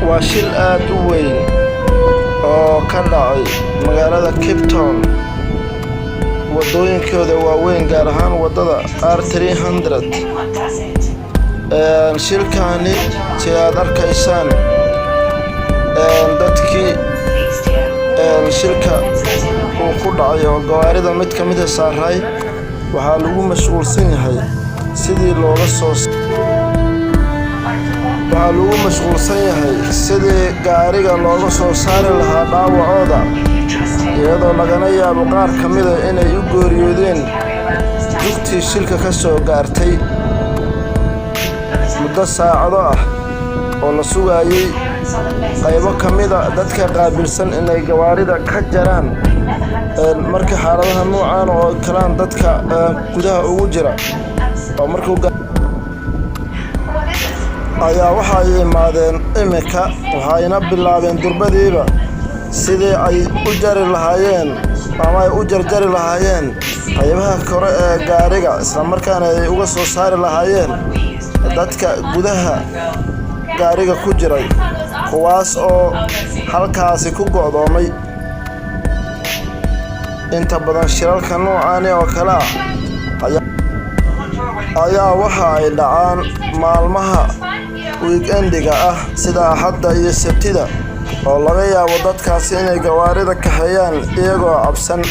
waa shil aad u weyn oo ka dhacay magaalada Cape Town wadooyinkooda waaweyn gaar ahaan wadada R300 shilkaani sidaad arkaysaan dadkii shilka uu ku dhacay oo gawaarida mid ka mid ah saaray waxaa lagu mashquulsan yahay sidii gaariga looga soo saari lahaa dhaawacooda iyadoo lagana yaabo qaar ka mid ah inay u geeriyoodeen jugtii shilka ka soo gaartay muddo saacado ah oo la sugayay qaybo ka mid ah dadka qaabilsan inay gawaarida ka jaraan marka xaaladaha noocan oo kalaan dadka gudaha ugu jira oo markuu ayaa waxa ay imaadeen imika waxayna bilaabeen durbadiiba sidii ay u jari lahaayeen ama ay u jarjari lahaayeen qaybaha kore ee gaariga isla markaana ay uga soo saari lahaayeen dadka gudaha gaariga ku jiray kuwaas oo halkaasi ku go'doomay inta badan shilalka noocan oo kala ayaa waxa ay dhacaan maalmaha weekendiga ah sida Axadda iyo Sabtida oo laga yaabo dadkaasi inay gawaarida kaxeeyaan iyagoo cabsan